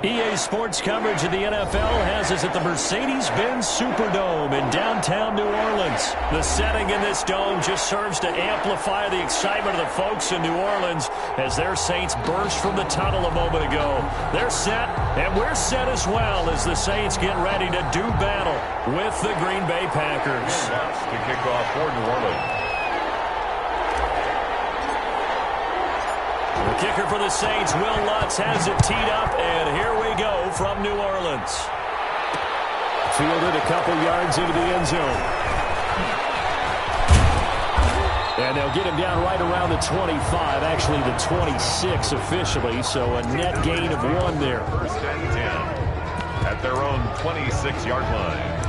EA Sports coverage of the NFL has us at the Mercedes-Benz Superdome in downtown New Orleans. The setting in this dome just serves to amplify the excitement of the folks in New Orleans as their Saints burst from the tunnel a moment ago. They're set, and we're set as well as the Saints get ready to do battle with the Green Bay Packers. To kick off for New Orleans. The kicker for the Saints, Will Lutz, has it teed up, and here we go from New Orleans. Fielded a couple yards into the end zone. And they'll get him down right around the 25, actually the 26 officially, so a net gain of 1 there. First and 10 at their own 26-yard line.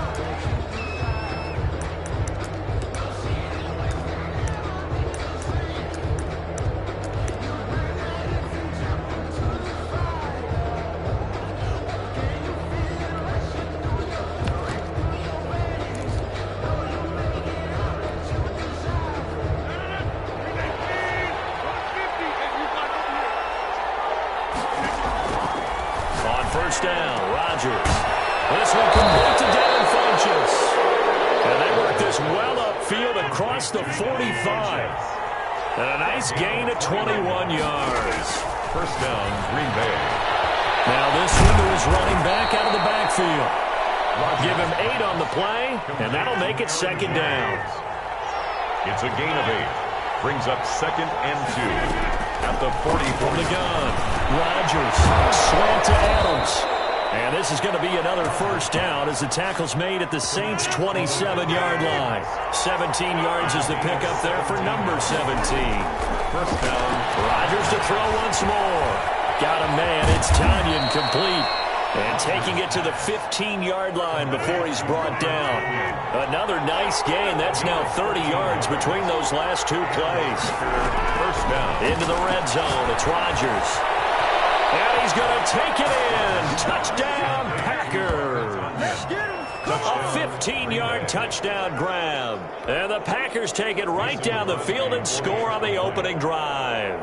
This one complete to Devin Funchess. And they work this well upfield across the 45. And a nice gain of 21 yards. First down, Green Bay. Now this one is running back out of the backfield. Give him 8 on the play, and that'll make it second down. It's a gain of 8. Brings up second and 2. At the 40 from the gun. Rodgers, slant to Adams. And this is going to be another first down as the tackle's made at the Saints' 27-yard line. 17 yards is the pickup there for number 17. First down. Rodgers to throw once more. Got a man. It's Tanyan complete. And taking it to the 15-yard line before he's brought down. Another nice gain. That's now 30 yards between those last 2 plays. First down. Into the red zone. It's Rodgers. And he's going to take it in. Touchdown, Packers. A 15-yard touchdown grab. And the Packers take it right down the field and score on the opening drive.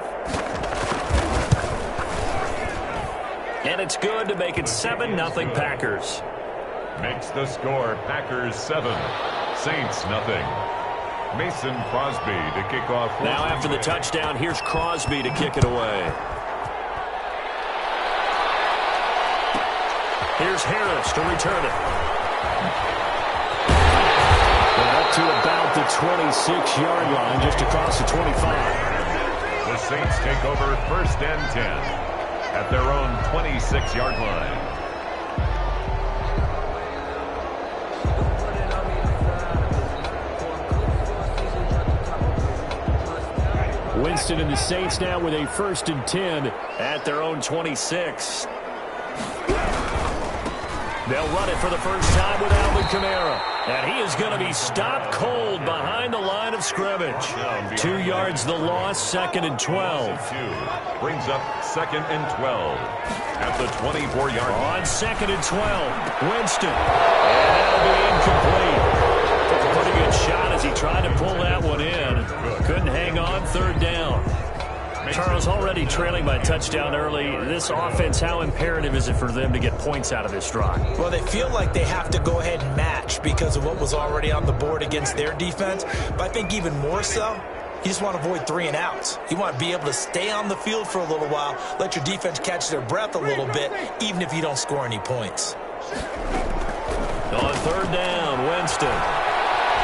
And it's good to make it 7-0 Packers. Makes the score Packers 7, Saints 0. Mason Crosby to kick off. Now after the touchdown, here's Crosby to kick it away. Here's Harris to return it. And up to about the 26-yard line, just across the 25. The Saints take over first and 10 at their own 26-yard line. Winston and the Saints now with a first and 10 at their own 26. They'll run it for the first time with Alvin Kamara. And he is going to be stopped cold behind the line of scrimmage. 2 yards the loss, second and 12. Brings up second and 12 at the 24-yard line. On second and 12, Winston. And that'll be incomplete. Took a pretty good shot as he tried to pull that one in. Couldn't hang on, third down. Charles, already trailing by a touchdown early. This offense, how imperative is it for them to get points out of this drive? Well, they feel like they have to go ahead and match because of what was already on the board against their defense. But I think even more so, you just want to avoid 3 and outs. You want to be able to stay on the field for a little while, let your defense catch their breath a little bit, even if you don't score any points. On third down, Winston.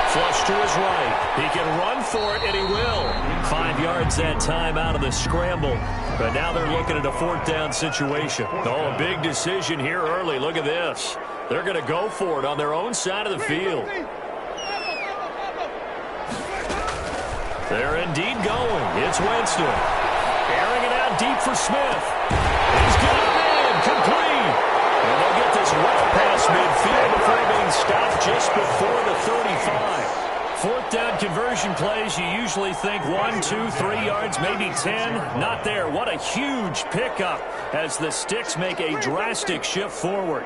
Flush to his right. He can run for it, and he will. 5 yards that time out of the scramble. But now they're looking at a fourth down situation. Oh, a big decision here early. Look at this. They're going to go for it on their own side of the field. They're indeed going. It's Winston. Airing it out deep for Smith. He's got a man. Complete. And they'll get this well past midfield before being stopped just before the 35. Fourth down conversion plays, you usually think 1, 2, 3 yards, maybe 10. Not there. What a huge pickup as the Sticks make a drastic shift forward.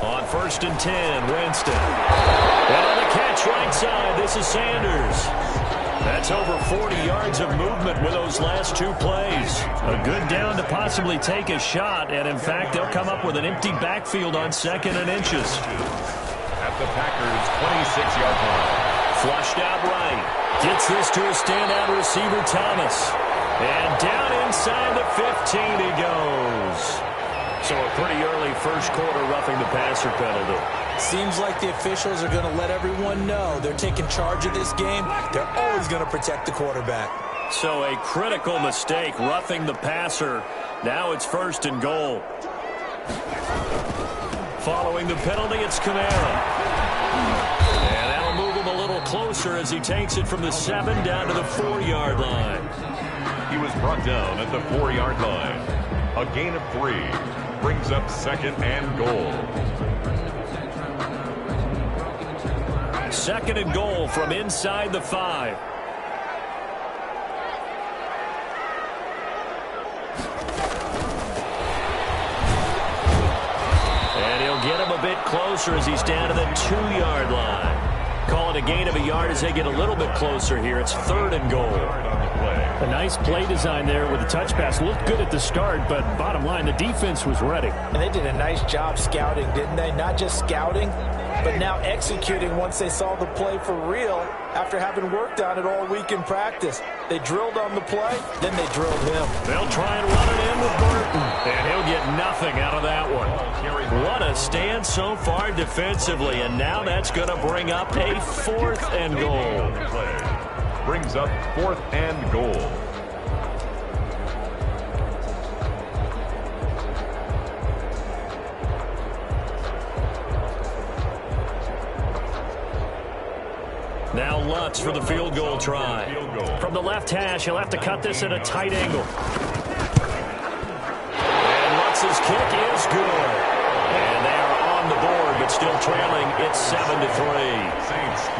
On first and 10, Winston. And on the catch right side, this is Sanders. That's over 40 yards of movement with those last 2 plays. A good down to possibly take a shot, and in fact, they'll come up with an empty backfield on 2nd and inches. At the Packers' 26-yard line. Flushed out right. Gets this to a standout receiver, Thomas. And down inside the 15 he goes. So a pretty early first quarter roughing the passer penalty. Seems like the officials are going to let everyone know they're taking charge of this game. They're always going to protect the quarterback. So a critical mistake, roughing the passer. Now it's 1st and goal. Following the penalty, it's Kamara. And that'll move him a little closer as he takes it from the 7 down to the 4-yard line. He was brought down at the 4-yard line. A gain of 3 brings up 2nd and goal. 2nd and goal from inside the 5. And he'll get him a bit closer as he's down to the 2-yard line. Call it a gain of a yard as they get a little bit closer here. It's 3rd and goal. A nice play design there with the touch pass. Looked good at the start, but bottom line, the defense was ready. And they did a nice job scouting, didn't they? Not just scouting, but now executing once they saw the play for real after having worked on it all week in practice. They drilled on the play, then they drilled him. They'll try and run it in with Burton, and he'll get nothing out of that one. What a stand so far defensively, and now that's going to bring up a 4th and goal. Brings up 4th and goal. Now Lutz for the field goal try. From the left hash, he'll have to cut this at a tight angle. And Lutz's kick is good. And they are on the board, but still trailing. It's 7-3.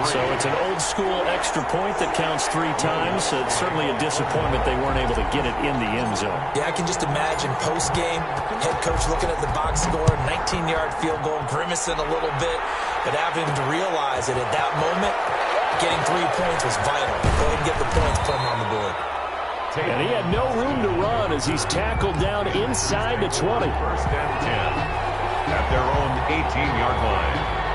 So it's an old-school extra point that counts 3 times. It's certainly a disappointment they weren't able to get it in the end zone. Yeah, I can just imagine post-game, head coach looking at the box score, 19-yard field goal, grimacing a little bit, but having to realize that at that moment, getting 3 points was vital. Go ahead and get the points, put them on the board. And he had no room to run as he's tackled down inside the 20. 1st and 10 at their own 18-yard line.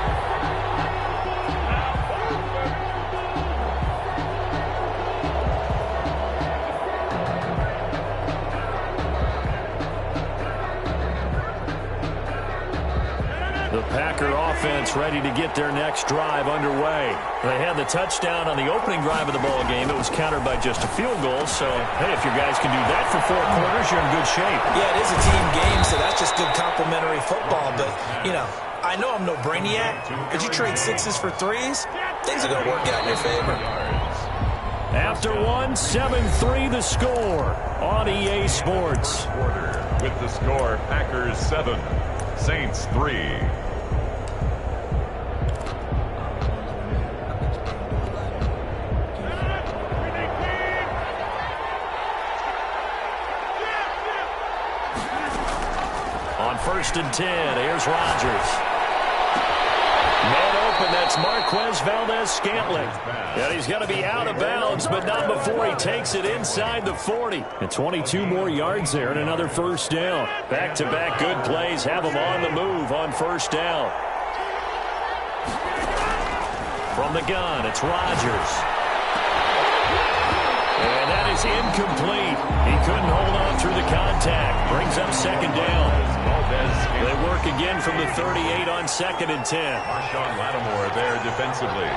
The Packer offense ready to get their next drive underway. They had the touchdown on the opening drive of the ball game. It was countered by just a field goal. So, hey, if your guys can do that for 4 quarters, you're in good shape. Yeah, it is a team game, so that's just good complimentary football. But, you know, I know I'm no brainiac, but you trade 6s for 3s, things are going to work out in your favor. After 1, 7-3 the score on EA Sports. With the score, Packers 7, Saints 3. On 1st and 10, here's Rodgers. Man open, that's Marquez Valdez-Scantling. And he's going to be out of bounds, but not before he takes it inside the 40. And 22 more yards there and another 1st down. Back-to-back good plays have him on the move on 1st down. From the gun, it's Rodgers. And that is incomplete. He couldn't hold on through the contact. Brings up 2nd down. They work again from the 38 on 2nd and 10. Marshawn Lattimore there defensively.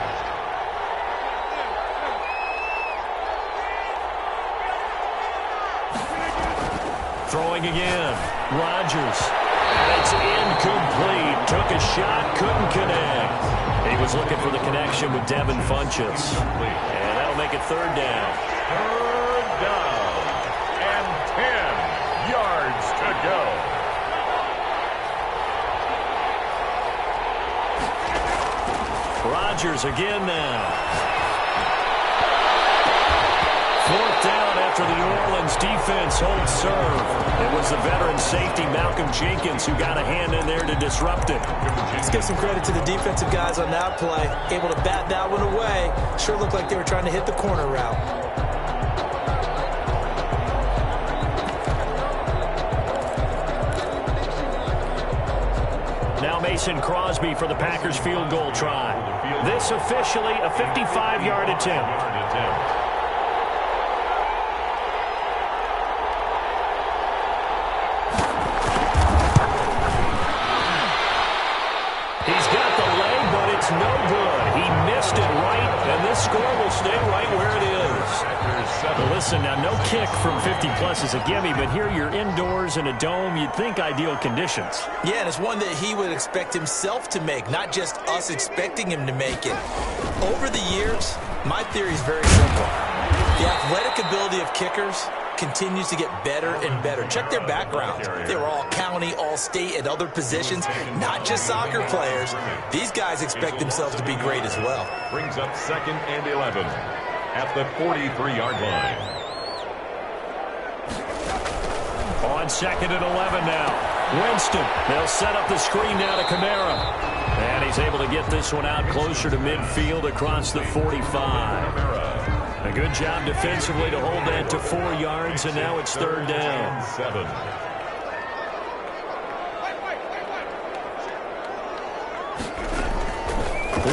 Throwing again. Rodgers. And it's incomplete. Took a shot, couldn't connect. He was looking for the connection with Devin Funchess. And that'll make it 3rd down. 3rd down. And 10 yards to go. Rodgers again now. 4th down after the New Orleans defense holds serve. It was the veteran safety Malcolm Jenkins who got a hand in there to disrupt it. Let's give some credit to the defensive guys on that play. Able to bat that one away. sure looked like they were trying to hit the corner route. Now Mason Crosby for the Packers field goal try. This officially a 55-yard attempt. No good. He missed it right, and this score will stay right where it is. Well, listen, now no kick from 50-plus is a gimme, but here you're indoors in a dome. You'd think ideal conditions. Yeah, and it's one that he would expect himself to make, not just us expecting him to make it. Over the years, my theory is very simple. The athletic ability of kickers continues to get better and better. Check their backgrounds. They were all county, all state, at other positions, not just soccer players. These guys expect themselves to be great as well. Brings up 2nd and 11 at the 43-yard line. On 2nd and 11 now. Winston, they'll set up the screen now to Kamara. And he's able to get this one out closer to midfield across the 45. A good job defensively to hold that to 4 yards, and now it's 3rd down. 7.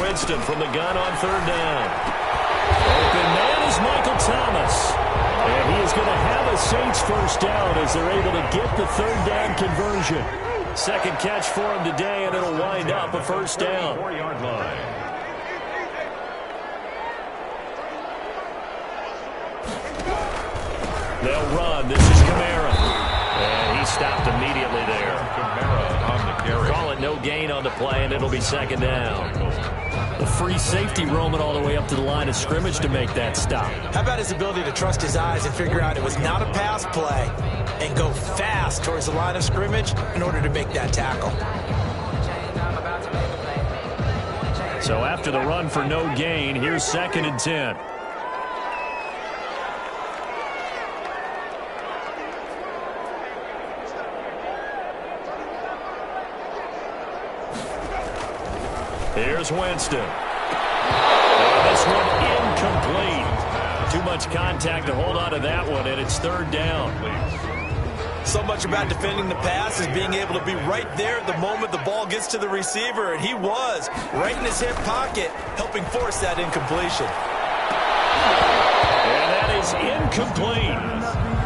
Winston from the gun on 3rd down. Open man is Michael Thomas. And he is going to have a Saints first down as they're able to get the 3rd down conversion. Second catch for him today, and it'll wind up a first down. 4-yard line. They'll run. This is Kamara. And he stopped immediately there. Kamara on the carry. Call it no gain on the play, and it'll be 2nd down. The free safety roaming all the way up to the line of scrimmage to make that stop. How about his ability to trust his eyes and figure out it was not a pass play and go fast towards the line of scrimmage in order to make that tackle. So after the run for no gain, here's 2nd and 10. Here's Winston. And this one incomplete. Too much contact to hold on to that one, and it's 3rd down. So much about defending the pass is being able to be right there at the moment the ball gets to the receiver, and he was right in his hip pocket, helping force that incompletion. And that is incomplete.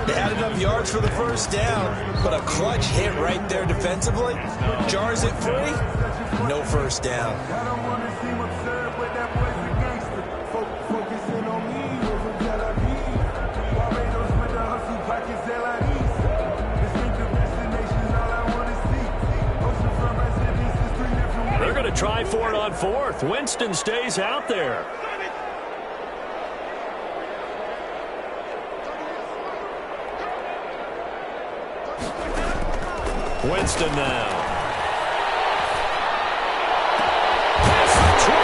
They had enough yards for the first down, but a clutch hit right there defensively jars it free. No first down. They're going to try for it on 4th. Winston stays out there. Winston now. Past the 20.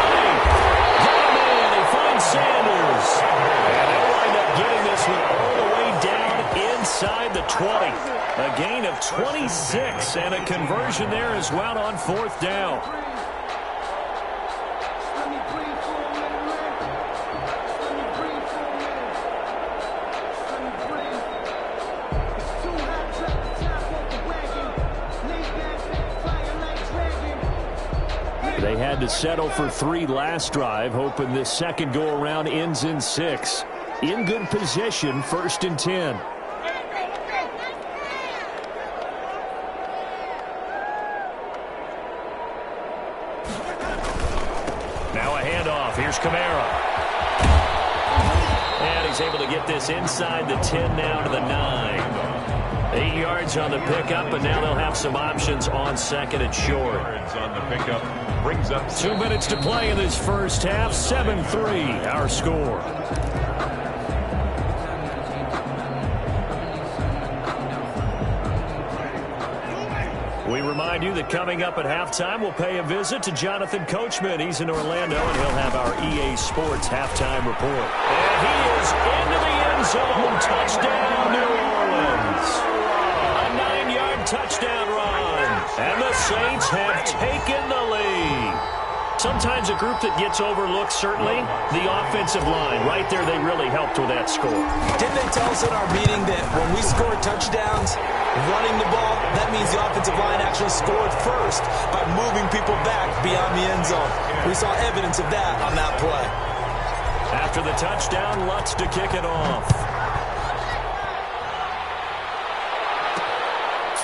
Got a man. They find Sanders. And they'll wind up getting this one all the way down inside the 20. A gain of 26 and a conversion there as well on 4th down. They had to settle for 3 last drive, hoping this second go-around ends in 6. In good position, 1st and 10. Now a handoff. Here's Kamara. And he's able to get this inside the 10 now to the 9. 8 yards on the pickup, and now they'll have some options on 2nd and short. On the pickup brings up 2 minutes to play in this first half. 7-3 our score. We remind you that coming up at halftime, we'll pay a visit to Jonathan Coachman. He's in Orlando, and he'll have our EA Sports halftime report. And he is into the end zone. Touchdown, New Orleans. A 9-yard touchdown run. And the Saints have taken the lead. Sometimes a group that gets overlooked, certainly, the offensive line. Right there, they really helped with that score. Didn't they tell us in our meeting that when we score touchdowns running the ball, that means the offensive line actually scored first by moving people back beyond the end zone? We saw evidence of that on that play. After the touchdown, Lutz to kick it off.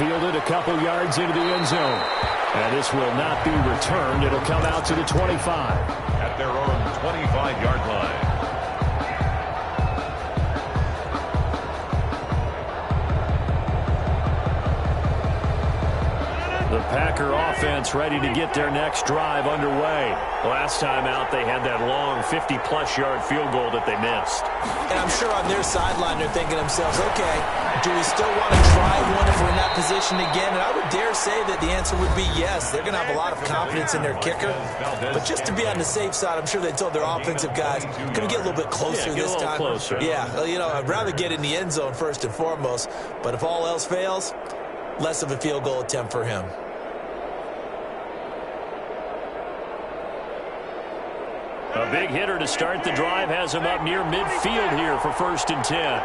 Fielded a couple yards into the end zone. And this will not be returned. It'll come out to the 25. At their own 25-yard line. The Packer offense ready to get their next drive underway. Last time out, they had that long 50-plus yard field goal that they missed. And I'm sure on their sideline they're thinking to themselves, okay, do we still want to try one if we're in that position again? And I would dare say that the answer would be yes. They're going to have a lot of confidence in their kicker. But just to be on the safe side, I'm sure they told their offensive guys, can we get a little bit closer this time? Closer. Yeah, you know, I'd rather get in the end zone first and foremost. But if all else fails, less of a field goal attempt for him. A big hitter to start the drive has him up near midfield here for 1st and 10.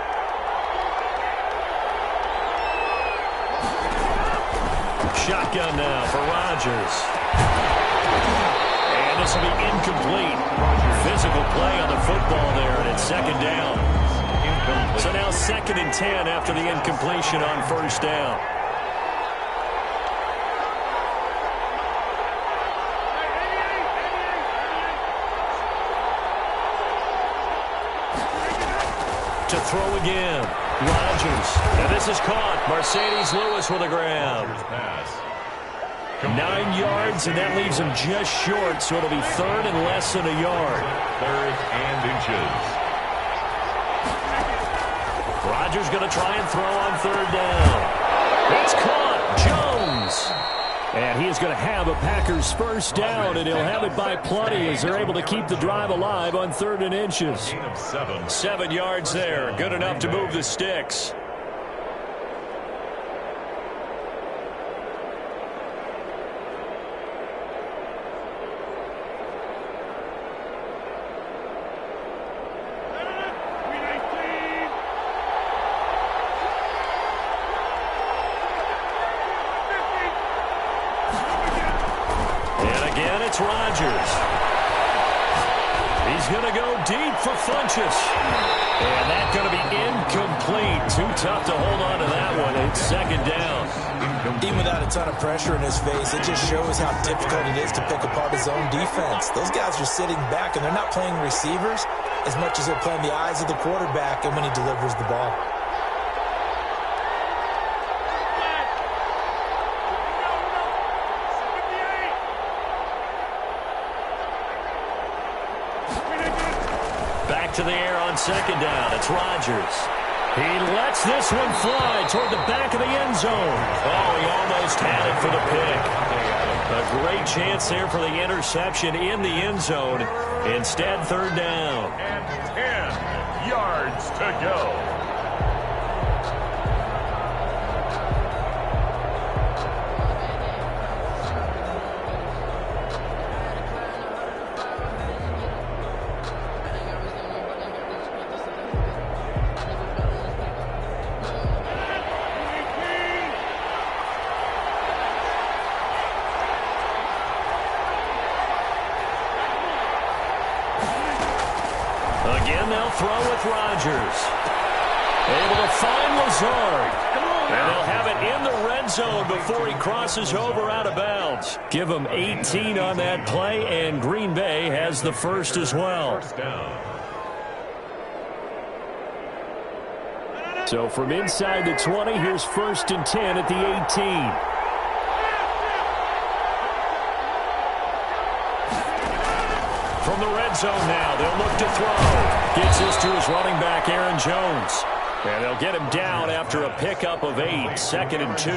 Shotgun now for Rodgers. And this will be incomplete. Physical play on the football there, and it's 2nd down. So now 2nd and 10 after the incompletion on 1st down. To throw again. Rodgers. And this is caught. Mercedes Lewis with a grab. 9 yards, and that leaves him just short, so it'll be 3rd and less than a yard. 3rd and inches. Rodgers going to try and throw on 3rd down. It's caught. Jones. And he is going to have a Packers 1st down, and he'll have it by plenty as they're able to keep the drive alive on 3rd and inches. 7 yards there. Good enough to move the sticks. It's Rodgers. He's going to go deep for Funchess. And that's going to be incomplete. Too tough to hold on to that one. It's 2nd down. Even without a ton of pressure in his face, it just shows how difficult it is to pick apart his own defense. Those guys are sitting back, and they're not playing receivers as much as they're playing the eyes of the quarterback and when he delivers the ball. To the air on 2nd down. It's Rodgers. He lets this one fly toward the back of the end zone. Oh, he almost had it for the pick. A great chance there for the interception in the end zone. Instead, 3rd down. And 10 yards to go. Again, they'll throw with Rodgers. Able to find Lazard. And they'll have it in the red zone before he crosses over out of bounds. Give him 18 on that play, and Green Bay has the 1st as well. So from inside the 20, here's 1st and 10 at the 18. From the red zone now, they'll look to throw. Gets this to his running back, Aaron Jones. And they'll get him down after a pickup of 8, 2nd and 2.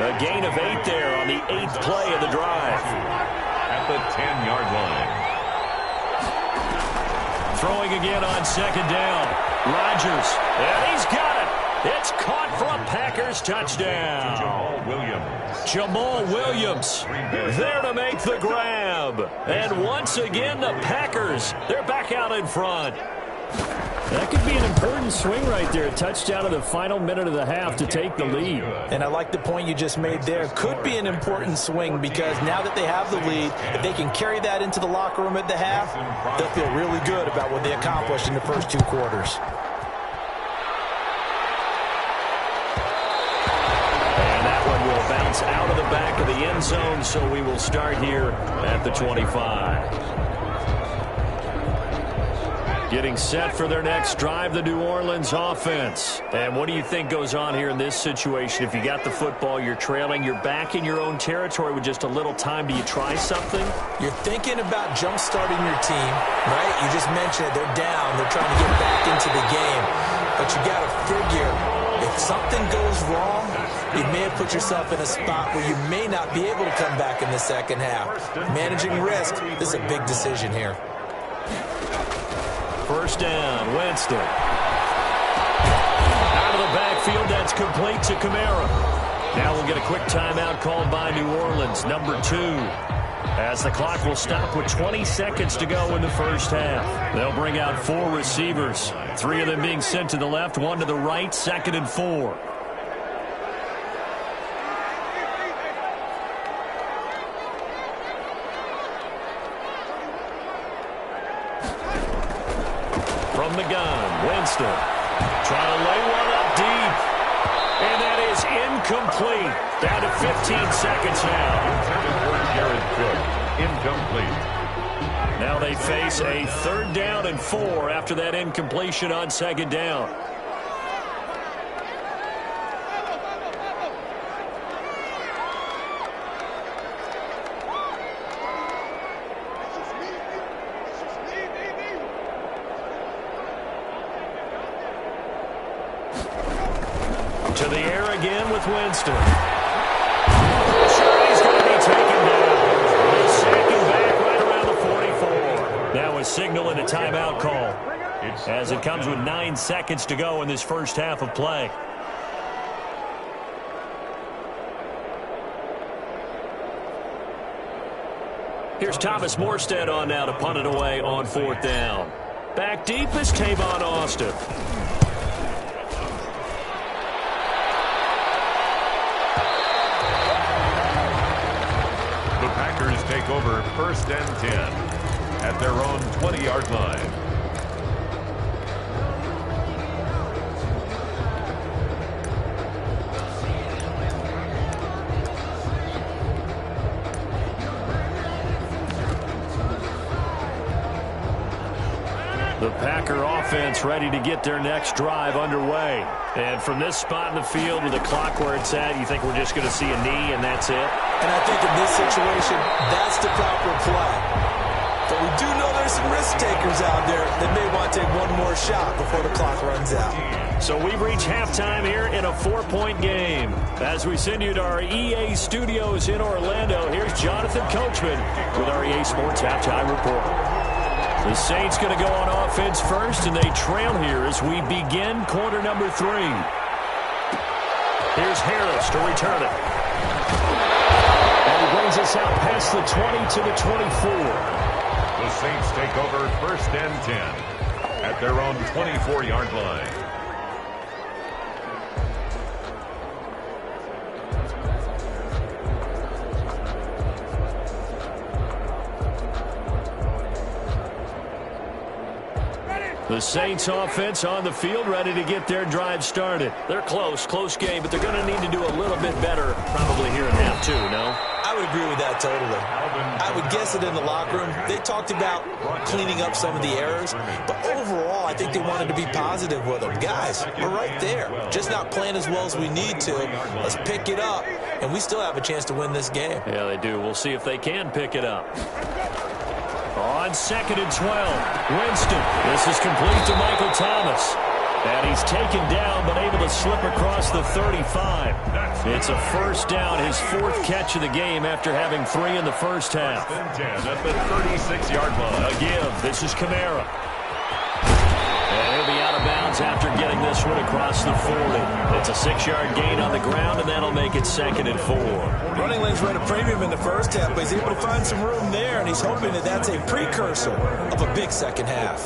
A gain of 8 there on the 8th play of the drive. At the 10-yard line. Throwing again on 2nd down. Rodgers, and he's got it. It's caught for a Packers touchdown. Jamal Williams there to make the grab. And once again, the Packers, they're back out in front. That could be an important swing right there. A touchdown in the final minute of the half to take the lead. And I like the point you just made there. Could be an important swing because now that they have the lead, if they can carry that into the locker room at the half, they'll feel really good about what they accomplished in the first 2 quarters. And that one will bounce out of the back of the end zone, so we will start here at the 25. Getting set for their next drive, the New Orleans offense. And what do you think goes on here in this situation? If you got the football, you're trailing, you're back in your own territory with just a little time. Do you try something? You're thinking about jump-starting your team, right? You just mentioned it. They're down. They're trying to get back into the game. But you got to figure, if something goes wrong, you may have put yourself in a spot where you may not be able to come back in the second half. Managing risk, this is a big decision here. First down, Winston. Out of the backfield, that's complete to Kamara. Now we'll get a quick timeout called by New Orleans, number 2. As the clock will stop with 20 seconds to go in the first half. They'll bring out 4 receivers, 3 of them being sent to the left, 1 to the right, 2nd and 4. From the gun, Winston trying to lay one up deep. And that is incomplete. Down to 15 seconds now. Incomplete. Now they face a 3rd down and 4 after that incompletion on 2nd down. To the air again with Winston. Sure, he's going to be taken down. They'll sack him back right around the 44. Now a signal and a timeout call as it comes with 9 seconds to go in this first half of play. Here's Thomas Morstead on now to punt it away on 4th down. Back deep is Tavon Austin. Take over 1st and 10 at their own 20-yard line. The Packer offense ready to get their next drive underway. And from this spot in the field with the clock where it's at, you think we're just going to see a knee and that's it? And I think in this situation, that's the proper play. But we do know there's some risk takers out there that may want to take one more shot before the clock runs out. So we've reached halftime here in a 4-point game. As we send you to our EA studios in Orlando, here's Jonathan Coachman with our EA Sports Halftime Report. The Saints going to go on offense first, and they trail here as we begin quarter number 3. Here's Harris to return it. And he brings us out past the 20 to the 24. The Saints take over 1st and 10 at their own 24-yard line. The Saints offense on the field ready to get their drive started. They're close game, but they're going to need to do a little bit better probably here in half 2, no? I would agree with that totally. I would guess it in the locker room. They talked about cleaning up some of the errors, but overall, I think they wanted to be positive with them. Guys, we're right there. Just not playing as well as we need to. Let's pick it up, and we still have a chance to win this game. Yeah, they do. We'll see if they can pick it up. On 2nd and 12, Winston. This is complete to Michael Thomas. And he's taken down, but able to slip across the 35. It's a first down, his 4th catch of the game after having 3 in the first half. 10 at the 36-yard line. A give. This is Kamara. And he'll be out of bounds after getting this one across the 40. It's a 6-yard gain on the ground, and that'll make it 2nd and 4. Running lanes were at a premium in the first half, but he's able to find some room there, and he's hoping that that's a precursor of a big second half.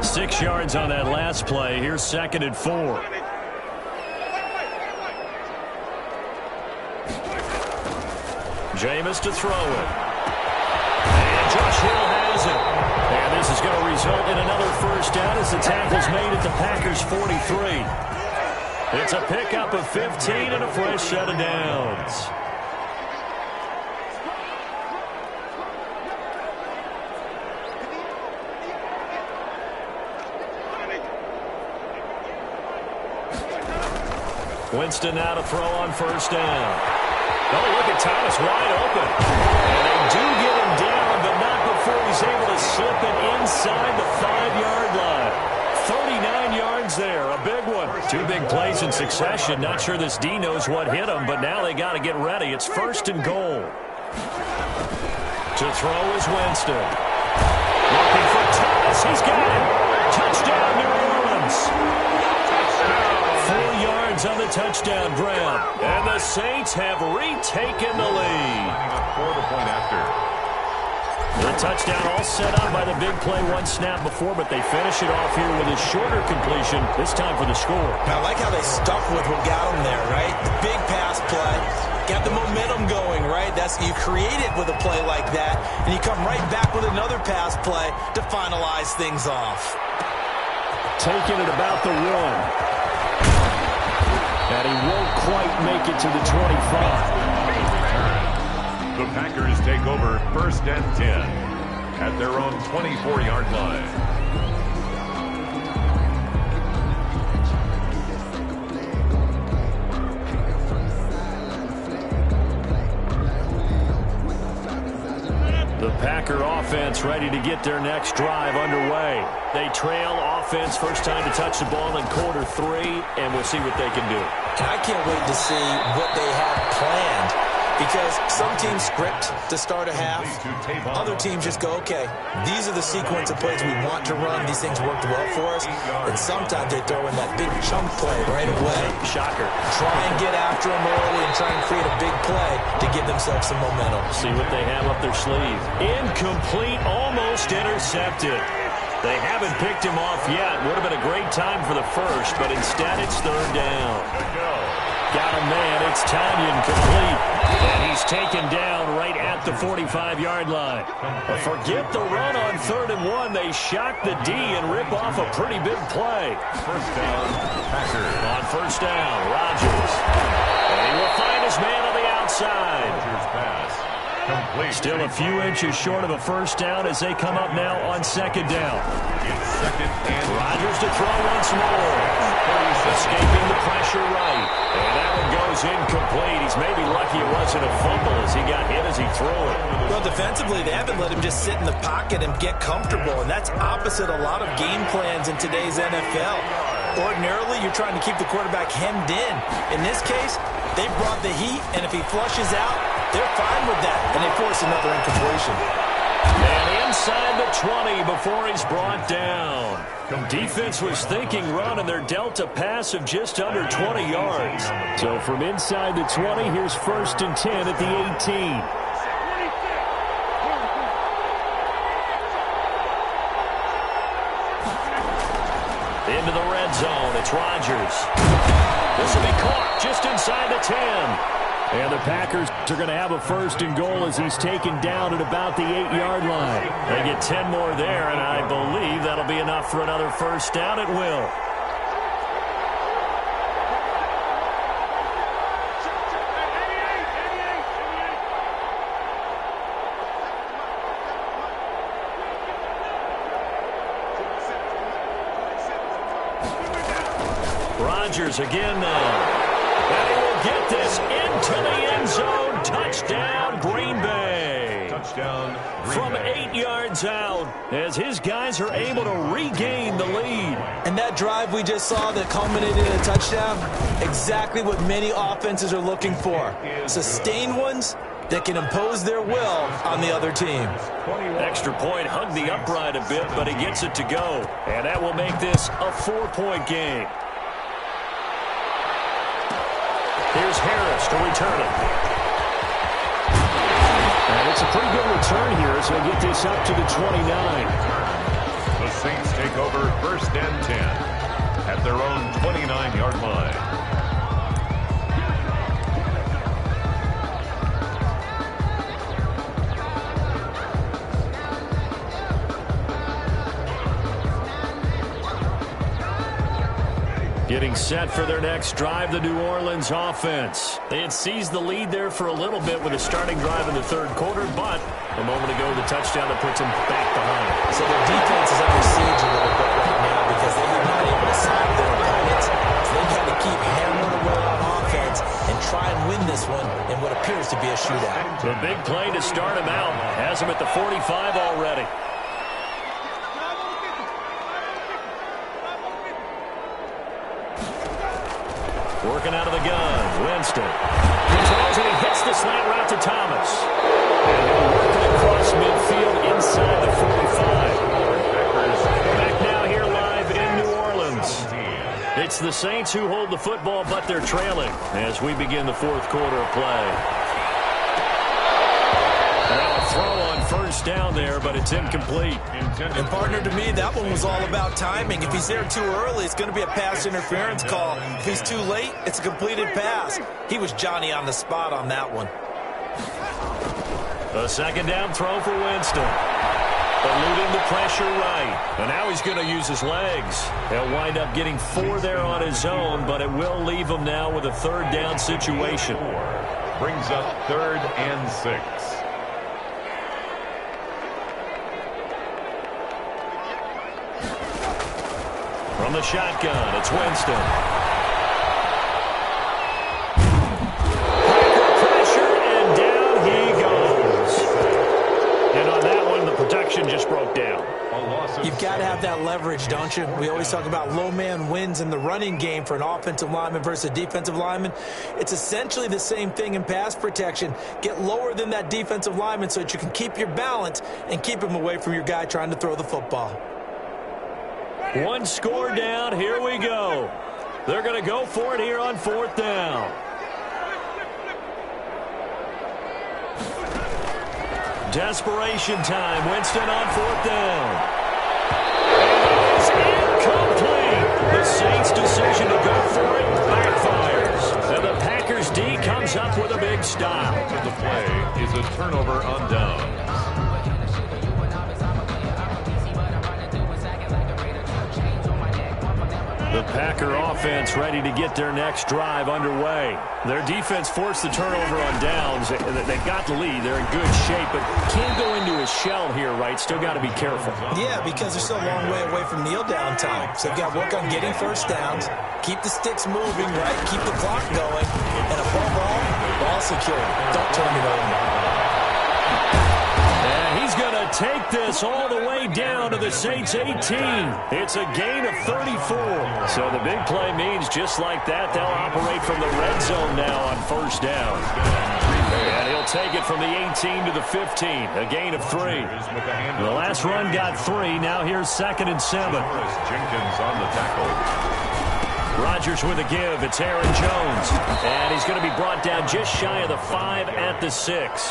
6 yards on that last play. Here's 2nd and 4. Jameis to throw it. And Josh Hill has it. And this is going to result in another first down as the tackle's made at the Packers' 43. It's a pickup of 15 and a fresh set of downs. Winston now to throw on first down. Oh, look at Thomas wide open. And they do get him down, but not before he's able to slip it inside the 5-yard line. 39 yards there, a big one. 2 big plays in succession. Not sure this D knows what hit him, but now they got to get ready. It's 1st and goal. To throw is Winston. Looking for Thomas. He's got it. Touchdown, New Orleans. 4 yards on the touchdown grab. And the Saints have retaken the lead. For the point after. The touchdown all set up by the big play 1 snap before, but they finish it off here with a shorter completion, this time for the score. Now, I like how they stuck with what got them there, right? The big pass play, got the momentum going, right? That's you create it with a play like that, and you come right back with another pass play to finalize things off. Taking it about the 1. And he won't quite make it to the 25. The Packers take over 1st and 10 at their own 24-yard line. The Packer offense ready to get their next drive underway. They trail offense, first time to touch the ball in quarter 3, and we'll see what they can do. And I can't wait to see what they have planned, because some teams script to start a half. Other teams just go, okay, these are the sequence of plays we want to run. These things worked well for us. And sometimes they throw in that big chunk play right away. Shocker. Try and get after them early and try and create a big play to give themselves some momentum. See what they have up their sleeve. Incomplete, almost intercepted. They haven't picked him off yet. Would have been a great time for the first, but instead it's 3rd down. Got a man. It's Tanyan complete. And he's taken down right at the 45-yard line. But forget the run on 3rd and 1. They shock the D and rip off a pretty big play. First down, Packers. On first down, Rodgers. And he will find his man on the outside. Rodgers pass. Complete. Still a few inches short of a first down as they come up now on 2nd down. It's 2nd and Rodgers to throw once more. Escaping the pressure right. And that one goes incomplete. He's maybe lucky it wasn't a fumble as he got hit as he threw it. Well, defensively, they haven't let him just sit in the pocket and get comfortable, and that's opposite a lot of game plans in today's NFL. Ordinarily, you're trying to keep the quarterback hemmed in. In this case, they brought the heat, and if he flushes out, they're fine with that, and they force another incompletion. And inside the 20 before he's brought down. Defense was thinking run, and they're dealt a pass of just under 20 yards. So from inside the 20, here's 1st and 10 at the 18. Into the red zone, it's Rodgers. This will be caught just inside the 10. And the Packers are going to have a 1st and goal as he's taken down at about the 8-yard line. They get 10 more there, and I believe that'll be enough for another first down. It will. Rodgers again now. And he will get this into the end zone. Touchdown, Green Bay. touchdown. From 8 yards out as his guys are able to regain the lead. And that drive we just saw that culminated in a touchdown, exactly what many offenses are looking for. Sustained ones that can impose their will on the other team. Extra point, hugged the upright a bit, but he gets it to go. And that will make this a 4-point game. Here's Harris to return it. And it's a pretty good return here, so he'll get this up to the 29. The Saints take over 1st and 10 at their own 29-yard line. Getting set for their next drive, the New Orleans offense. They had seized the lead there for a little bit with a starting drive in the 3rd quarter, but a moment ago, the touchdown that puts them back behind. So their defense is under siege a little bit right now because they have not able to stop their opponents. So they've had to keep hammering away on offense and try and win this one in what appears to be a shootout. The big play to start him out has him at the 45 already. Working out of the gun, Winston. He throws and he hits the slant route to Thomas. And he'll work it across midfield inside the 45. Back now here live in New Orleans. It's the Saints who hold the football, but they're trailing as we begin the 4th quarter of play. Now a throw on 1st down there, but it's incomplete. And partner, to me, that one was all about timing. If he's there too early, it's going to be a pass interference call. If he's too late, it's a completed pass. He was Johnny on the spot on that one. A 2nd down throw for Winston. Eluding the pressure right. And now he's going to use his legs. He'll wind up getting 4 there on his own, but it will leave him now with a 3rd down situation. Brings up 3rd and 6. From the shotgun, it's Winston. Pressure, and down he goes. And on that one, the protection just broke down. You've got to have that leverage, don't you? We always talk about low man wins in the running game for an offensive lineman versus a defensive lineman. It's essentially the same thing in pass protection. Get lower than that defensive lineman so that you can keep your balance and keep him away from your guy trying to throw the football. 1 score down. Here we go. They're going to go for it here on 4th down. Desperation time. Winston on 4th down. It's incomplete. The Saints' decision to go for it backfires. And the Packers D comes up with a big stop. The play is a turnover on downs. The Packer offense ready to get their next drive underway. Their defense forced the turnover on downs. They got the lead. They're in good shape, but can't go into a shell here, right? Still got to be careful. Yeah, because they're still a long way away from kneel down time. So they've got to work on getting 1st downs, keep the sticks moving, right? Keep the clock going, and above all, ball security. Don't turn it over. He's going to take this all the way down to the Saints 18. It's a gain of 34. So the big play means just like that, they'll operate from the red zone now on 1st down. And he'll take it from the 18 to the 15, a gain of 3. The last run got 3. Now here's 2nd and 7. Jenkins on the tackle. Rodgers with a give. It's Aaron Jones. And he's going to be brought down just shy of the 5 at the 6.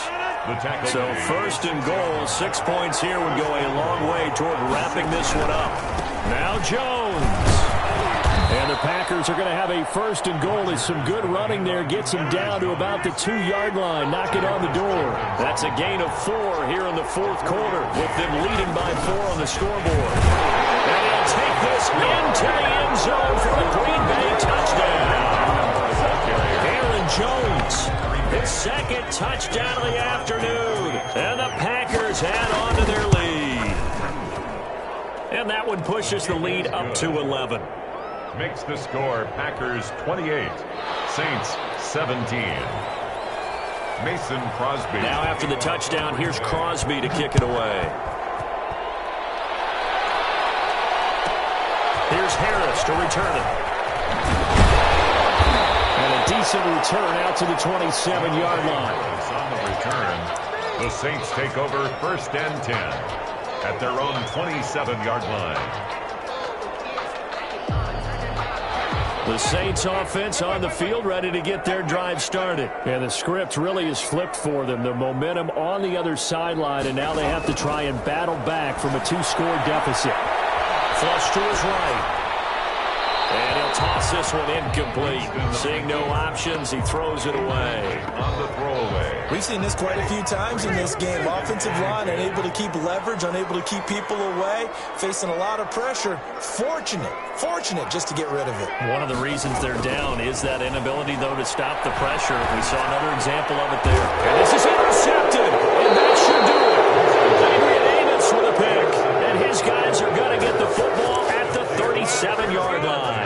So 1st and goal, 6 points here would go a long way toward wrapping this one up. Now Jones. And the Packers are going to have a 1st and goal as some good running there gets him down to about the 2-yard line, knocking on the door. That's a gain of 4 here in the 4th quarter with them leading by 4 on the scoreboard. And he'll take this into the end zone for a Green Bay touchdown. Aaron Jones. His 2nd touchdown of the afternoon. And the Packers add on to their lead. And that one pushes the lead up to 11. Makes the score Packers 28, Saints 17. Mason Crosby. Now after the touchdown, here's Crosby to kick it away. Here's Harris to return it. And a decent return out to the 27-yard line. On the return, the Saints take over 1st and 10 at their own 27-yard line. The Saints offense on the field, ready to get their drive started. And the script really is flipped for them. The momentum on the other sideline, and now they have to try and battle back from a 2-score deficit. Flush to his right. And he'll toss this one incomplete. Seeing no options, he throws it away. On the throwaway. We've seen this quite a few times in this game. Offensive line unable to keep leverage, unable to keep people away, facing a lot of pressure. Fortunate just to get rid of it. One of the reasons they're down is that inability, though, to stop the pressure. We saw another example of it there. And this is intercepted, and that should do it. Adrian Amos with a pick, and his guys are going to get the football at the 37-yard line.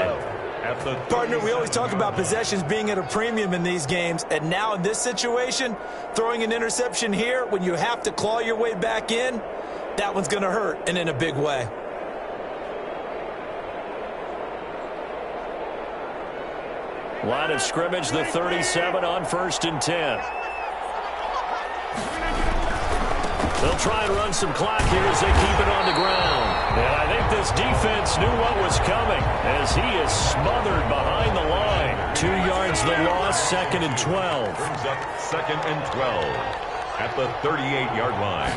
Partner, we always talk about possessions being at a premium in these games, and now in this situation, throwing an interception here when you have to claw your way back in, that one's going to hurt, and in a big way. Line of scrimmage, the 37 on 1st and 10. They'll try and run some clock here as they keep it on the ground. And I think this defense knew what was coming as he is smothered behind the line. 2 yards the loss, 2nd and 12. Brings up 2nd and 12 at the 38-yard line.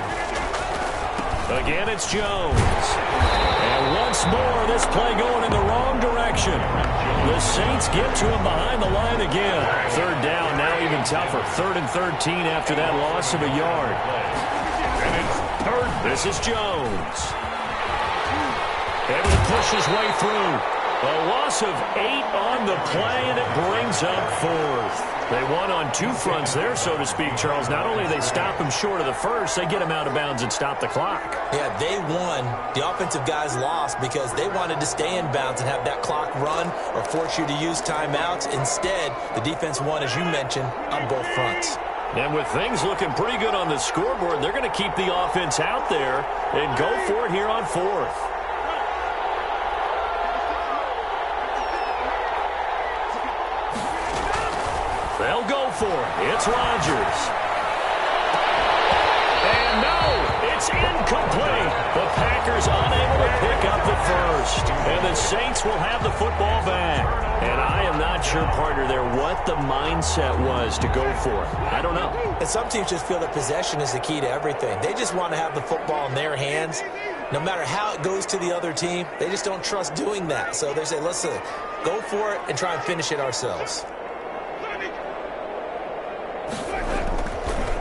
Again, it's Jones. And once more, this play going in the wrong direction. The Saints get to him behind the line again. 3rd down, now even tougher. 3rd and 13 after that loss of a yard. And it's 3rd. This is Jones. Able to push his way through. A loss of 8 on the play, and it brings up 4th. They won on 2 fronts there, so to speak, Charles. Not only they stop him short of the first, they get him out of bounds and stop the clock. Yeah, they won. The offensive guys lost because they wanted to stay in bounds and have that clock run or force you to use timeouts. Instead, the defense won, as you mentioned, on both fronts. And with things looking pretty good on the scoreboard, they're going to keep the offense out there and go for it here on 4th. They'll go for it. It's Rodgers. And no, it's incomplete. The Packers unable to pick up the first. And the Saints will have the football back. And I am not sure, partner, there what the mindset was to go for it. I don't know. And some teams just feel that possession is the key to everything. They just want to have the football in their hands. No matter how it goes to the other team, they just don't trust doing that. So they say, let's go for it and try and finish it ourselves.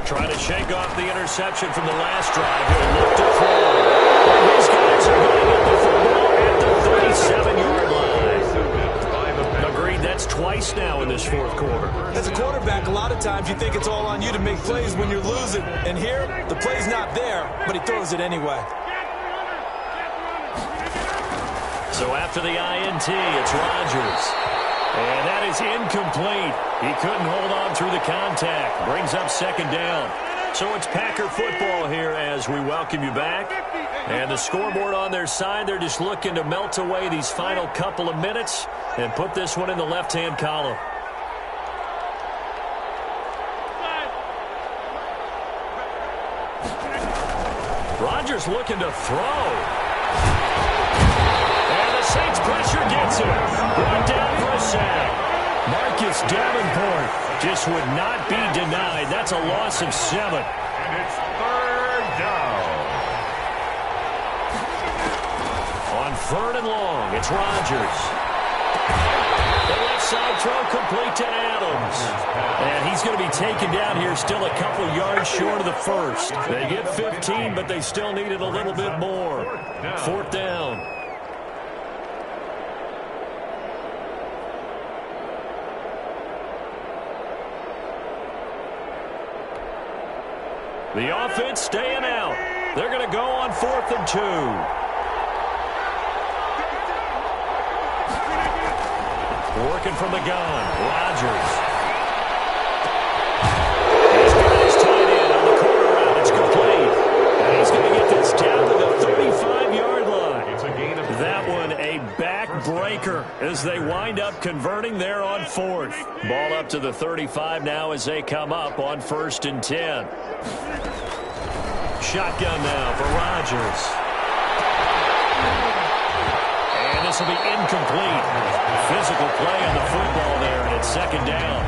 Trying to shake off the interception from the last drive. He'll look to throw. These guys are going to get the football at the 37-yard line. Agreed, that's twice now in this 4th quarter. As a quarterback, a lot of times you think it's all on you to make plays when you're losing. And here, the play's not there, but he throws it anyway. So after the INT, it's Rodgers. And that is incomplete. He couldn't hold on through the contact. Brings up 2nd down. So it's Packer football here as we welcome you back. And the scoreboard on their side, they're just looking to melt away these final couple of minutes and put this one in the left-hand column. Rodgers looking to throw. Saints pressure gets him. Brought down for a sack. Marcus Davenport just would not be denied. That's a loss of 7. And it's 3rd down. On 3rd and long, it's Rodgers. The left side throw complete to Adams. And he's going to be taken down here still a couple yards short of the first. They get 15, but they still needed a little bit more. 4th down. The offense staying out. They're going to go on 4th and 2. Working from the gun. Rodgers. He's got his tight end on the corner route. It's complete. And he's going to get this down to the 35-yard line. It's a gain of that one a back break maker as they wind up converting there on 4th. Ball up to the 35 now as they come up on 1st and 10. Shotgun now for Rodgers. And this will be incomplete. Physical play on the football there, and it's 2nd down.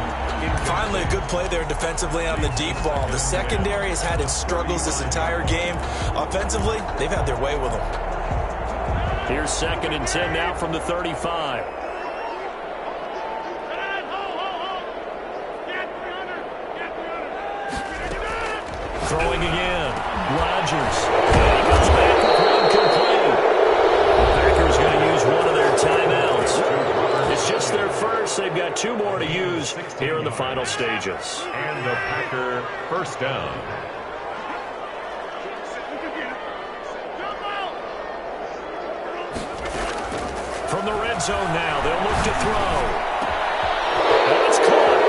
Finally, a good play there defensively on the deep ball. The secondary has had its struggles this entire game. Offensively, they've had their way with them. Here's 2nd and 10 now from the 35. Throwing again. Rodgers. And he comes back with one complete. The Packers going to use one of their timeouts. It's just their first. They've got 2 more to use here in the final stages. And the Packer first down. From the red zone now, they'll look to throw. And it's caught.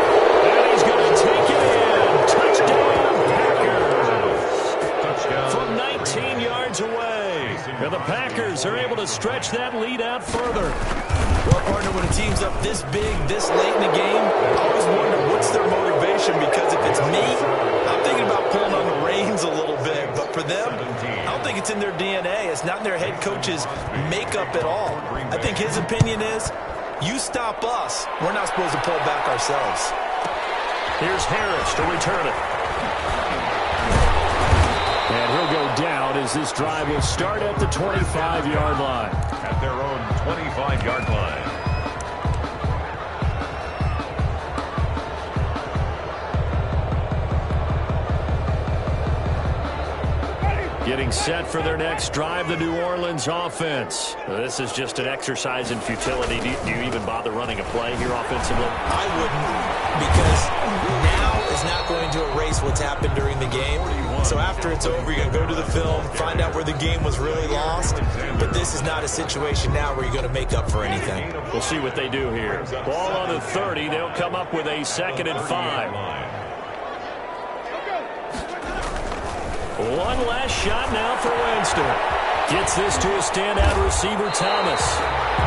And he's going to take it in. Touchdown, Packers. Touchdown. From 19 yards away. And the Packers are able to stretch that lead out further. Well, partner, when a team's up this big, this late in the game, I always wonder what's their motivation, because if it's me, I'm thinking about pulling on the reins a little bit. But for them, I don't think it's in their DNA. It's not in their head coach's makeup at all. I think his opinion is, you stop us, we're not supposed to pull back ourselves. Here's Harris to return it. And he'll go down as this drive will start at the 25-yard line. At their own 25-yard line. Getting set for their next drive, the New Orleans offense. This is just an exercise in futility. Do you even bother running a play here offensively? I wouldn't, because now is not going to erase what's happened during the game. So after it's over, you're going to go to the film, find out where the game was really lost. But this is not a situation now where you're going to make up for anything. We'll see what they do here. Ball on the 30. They'll come up with a 2nd and 5. One last shot now for Winston. Gets this to a standout receiver, Thomas.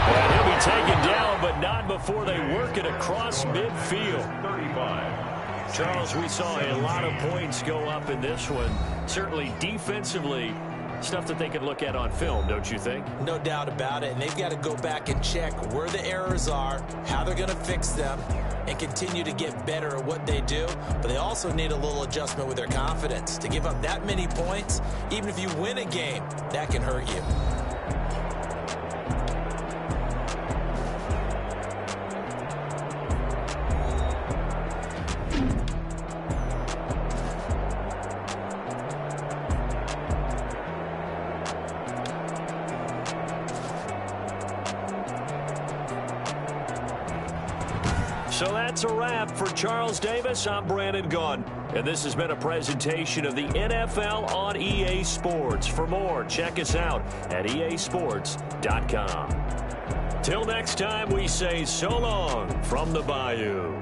And he'll be taken down, but not before they work it across midfield. 35. Charles, we saw a lot of points go up in this one. Certainly defensively, stuff that they can look at on film, don't you think? No doubt about it. And they've got to go back and check where the errors are, how they're going to fix them, and continue to get better at what they do. But they also need a little adjustment with their confidence. To give up that many points, even if you win a game, that can hurt you. So that's a wrap for Charles Davis. I'm Brandon Gunn, and this has been a presentation of the NFL on EA Sports. For more, check us out at easports.com. Till next time, we say so long from the Bayou.